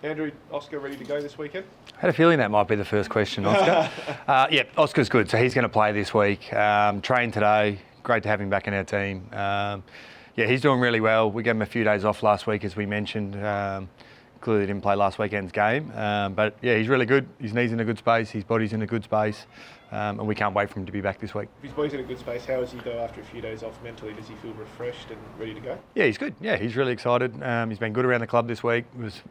Andrew, Oscar ready to go this weekend? I had a feeling that might be the first question, Oscar. Yeah, Oscar's good, so he's going to play this week. Trained today. Great to have him back in our team. Yeah, he's doing really well. We gave him a few days off last week, as we mentioned. Clearly didn't play last weekend's game. But yeah, he's really good. His knee's in a good space. His body's in a good space. And we can't wait for him to be back this week. If his body's in a good space, how does he go after a few days off mentally? Does he feel refreshed and ready to go? Yeah, he's good. Yeah, he's really excited. He's been good around the club this week. He was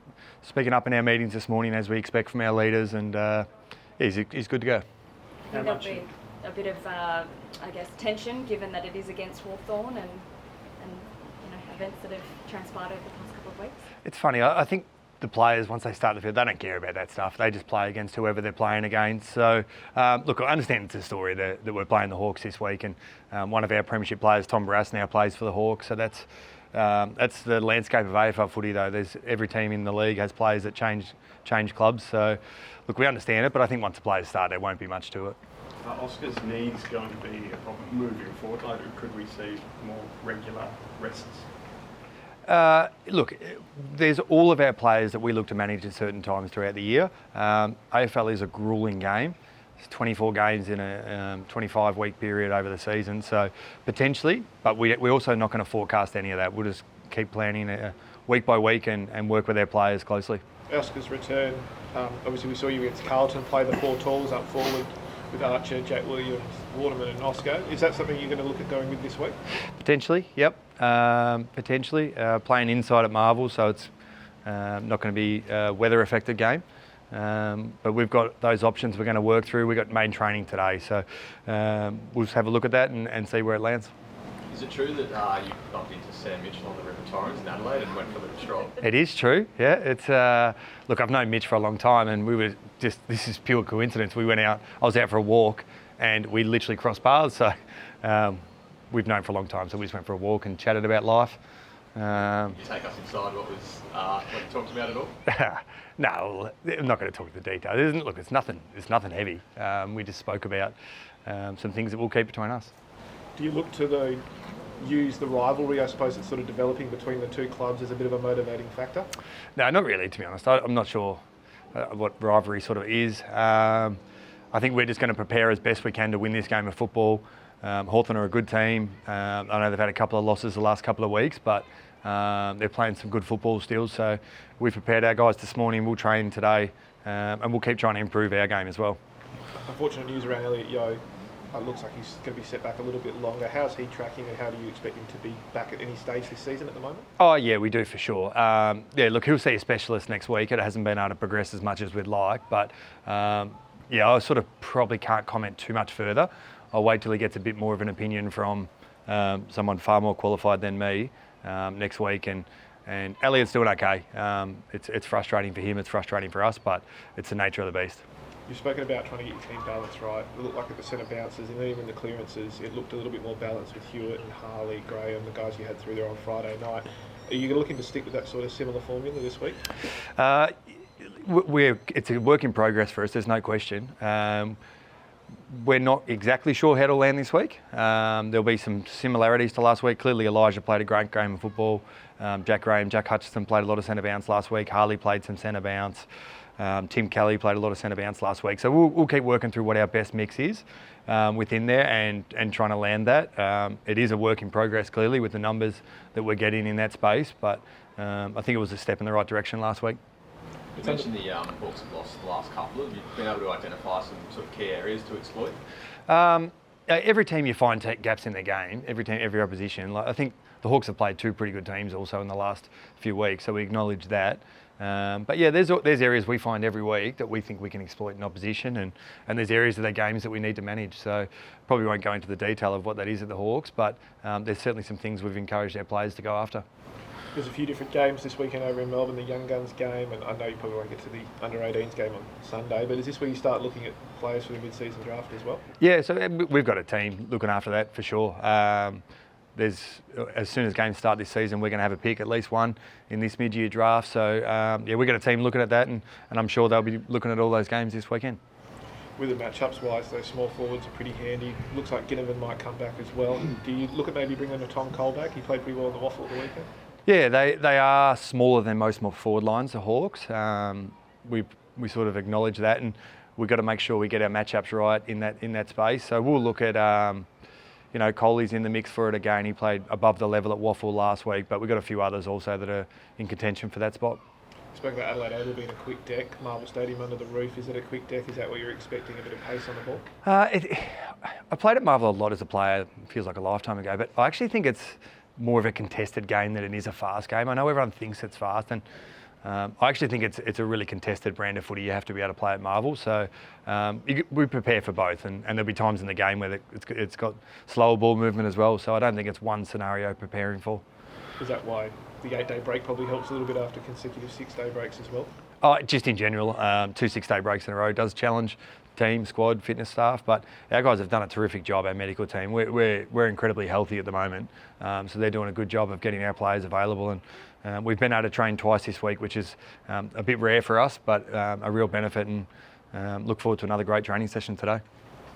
speaking up in our meetings this morning, as we expect from our leaders, and yeah, he's good to go. I think there'll be a bit of, I guess, tension, given that it is against Hawthorn and events that have transpired over the past couple of weeks. It's funny. I think the players, once they start the field, they don't care about that stuff. They just play against whoever they're playing against. So, look, I understand it's a story that we're playing the Hawks this week, and one of our premiership players, Tom Barrass, now plays for the Hawks. So that's the landscape of AFL footy, though. There's every team in the league has players that change clubs. So, look, we understand it, but I think once the players start, there won't be much to it. Oscar's knee's going to be a problem moving forward. Could we see more regular rests? Look, there's all of our players that we look to manage at certain times throughout the year. AFL is a gruelling game. It's 24 games in a 25-week period over the season, so potentially, but we're also not going to forecast any of that. We'll just keep planning week by week and work with our players closely. Oscar's return, obviously we saw you against Carlton play the four talls up forward with Archer, Jack Williams, Waterman and Oscar. Is that something you're going to look at going with this week? Potentially, yep. Potentially. Playing inside at Marvel, so it's not going to be a weather-affected game. But we've got those options we're going to work through. We've got main training today, so we'll just have a look at that and see where it lands. Is it true that you bumped into Sam Mitchell on the River Torrens in Adelaide and went for the stroll? It is true, yeah. It's look, I've known Mitch for a long time, and we were just, this is pure coincidence. We went out, I was out for a walk, and we literally crossed paths, so we've known for a long time, so we just went for a walk and chatted about life. You take us inside what you talked about at all? No, I'm not going to talk the details. Look, it's nothing heavy. We just spoke about some things that we'll keep between us. Do you look to use the rivalry, I suppose, that's sort of developing between the two clubs as a bit of a motivating factor? No, not really, to be honest. I'm not sure what rivalry sort of is. I think we're just going to prepare as best we can to win this game of football. Hawthorn are a good team. I know they've had a couple of losses the last couple of weeks, but they're playing some good football still. So we prepared our guys this morning. We'll train today, and we'll keep trying to improve our game as well. Unfortunate news around Elliot Yeo. It looks like he's going to be set back a little bit longer. How's he tracking, and how do you expect him to be back at any stage this season at the moment? Oh yeah, we do for sure. Yeah, look, he'll see a specialist next week. It hasn't been able to progress as much as we'd like, but yeah, I sort of probably can't comment too much further. I'll wait till he gets a bit more of an opinion from someone far more qualified than me next week. And Elliot's doing okay. It's frustrating for him, it's frustrating for us, but it's the nature of the beast. You've spoken about trying to get your team balanced right. It looked like at the centre bounces and even the clearances, it looked a little bit more balanced with Hewitt and Harley, Graham, the guys you had through there on Friday night. Are you looking to stick with that sort of similar formula this week? It's a work in progress for us, there's no question. We're not exactly sure how it'll land this week. There'll be some similarities to last week. Clearly Elijah played a great game of football. Jack Hutchison played a lot of centre bounce last week. Harley played some centre bounce. Tim Kelly played a lot of centre bounce last week. So we'll keep working through what our best mix is within there and trying to land that. It is a work in progress, clearly, with the numbers that we're getting in that space. But I think it was a step in the right direction last week. You mentioned the Hawks have lost the last couple. Have you been able to identify some sort of key areas to exploit? Every team you find gaps in their game, every opposition. Like, I think the Hawks have played two pretty good teams also in the last few weeks, so we acknowledge that. But yeah, there's areas we find every week that we think we can exploit in opposition, and there's areas of their games that we need to manage. So probably won't go into the detail of what that is at the Hawks, but there's certainly some things we've encouraged our players to go after. There's a few different games this weekend over in Melbourne, the Young Guns game, and I know you probably won't get to the under-18s game on Sunday, but is this where you start looking at players for the mid-season draft as well? Yeah, so we've got a team looking after that for sure. As soon as games start this season, we're going to have a pick, at least one, in this mid-year draft. So yeah, we've got a team looking at that, and I'm sure they'll be looking at all those games this weekend. With the matchups wise, those small forwards are pretty handy. Looks like Ginnivan might come back as well. Do you look at maybe bringing a Tom Cole back? He played pretty well in the Waffle at the weekend. Yeah, they are smaller than most more forward lines, the Hawks. We sort of acknowledge that, and we've got to make sure we get our matchups right in that space. So we'll look at, Coley's in the mix for it again. He played above the level at Waffle last week, but we've got a few others also that are in contention for that spot. Spoke about Adelaide Oval being a quick deck, Marvel Stadium under the roof. Is it a quick deck? Is that what you're expecting, a bit of pace on the ball? I played at Marvel a lot as a player, it feels like a lifetime ago, but I actually think it's more of a contested game than it is a fast game. I know everyone thinks it's fast, and I actually think it's a really contested brand of footy. You have to be able to play at Marvel, so we prepare for both, and there'll be times in the game where it's got slower ball movement as well, so I don't think it's one scenario preparing for. Is that why the 8-day break probably helps a little bit after consecutive 6-day breaks as well? Oh, just in general, 2 6-day breaks in a row does challenge team, squad, fitness staff, but our guys have done a terrific job, our medical team. We're incredibly healthy at the moment, so they're doing a good job of getting our players available, and we've been able to train twice this week, which is a bit rare for us, but a real benefit, and look forward to another great training session today.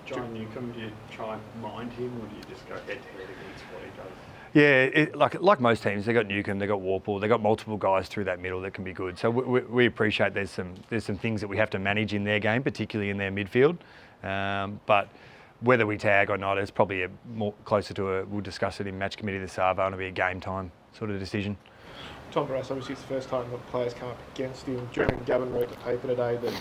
John Newcombe, do you try and mind him, or do you just go head-to-head against what he does? Yeah, like most teams, they've got Newcombe, they've got Warple, they've got multiple guys through that middle that can be good. So we appreciate there's some things that we have to manage in their game, particularly in their midfield. But whether we tag or not, it's probably more closer to we'll discuss it in match committee this Arvo, and it'll be a game time sort of decision. Tom Barrass, obviously it's the first time that players come up against him. Gavin wrote the paper today that,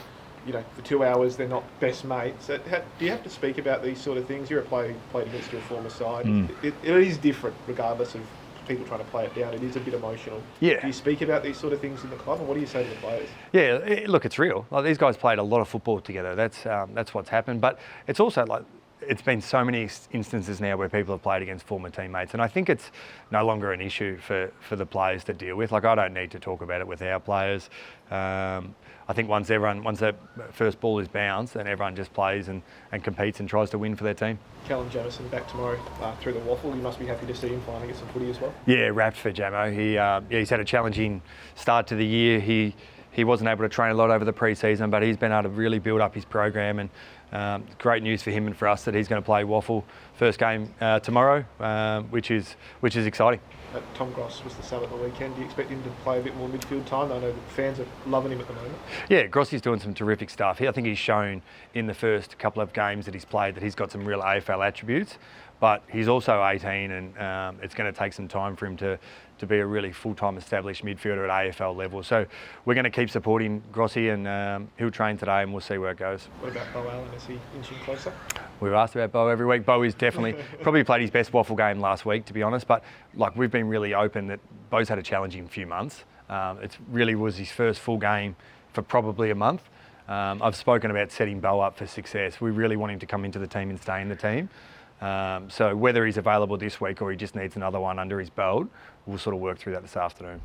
for 2 hours they're not best mates. So do you have to speak about these sort of things? You're a player who played against your former side. It is different regardless of people trying to play it down. It is a bit emotional. Yeah. Do you speak about these sort of things in the club, and what do you say to the players? Yeah, look, it's real. Like, these guys played a lot of football together. That's what's happened. But it's also like, it's been so many instances now where people have played against former teammates, and I think it's no longer an issue for the players to deal with. Like, I don't need to talk about it with our players. I think once that first ball is bounced, then everyone just plays and competes and tries to win for their team. Callum Jamison back tomorrow through the Waffle. You must be happy to see him finally get some footy as well. Yeah, wrapped for Jamo. He's had a challenging start to the year. He wasn't able to train a lot over the pre-season, but he's been able to really build up his program, and great news for him and for us that he's going to play Waffle first game tomorrow, which is exciting. Tom Gross was the sub at the weekend. Do you expect him to play a bit more midfield time? I know the fans are loving him at the moment. Yeah, Grossi's doing some terrific stuff. I think he's shown in the first couple of games that he's played that he's got some real AFL attributes, but he's also 18, and it's going to take some time for him to be a really full-time established midfielder at AFL level. So we're going to keep supporting Grossi, and he'll train today, and we'll see where it goes. What about Bo Allen? Is he inching closer? We've asked about Bo every week. Bo is definitely probably played his best Waffle game last week, to be honest. But like, we've been really open that Bo's had a challenging few months. It really was his first full game for probably a month. I've spoken about setting Bo up for success. We really want him to come into the team and stay in the team. So whether he's available this week or he just needs another one under his belt, we'll sort of work through that this afternoon.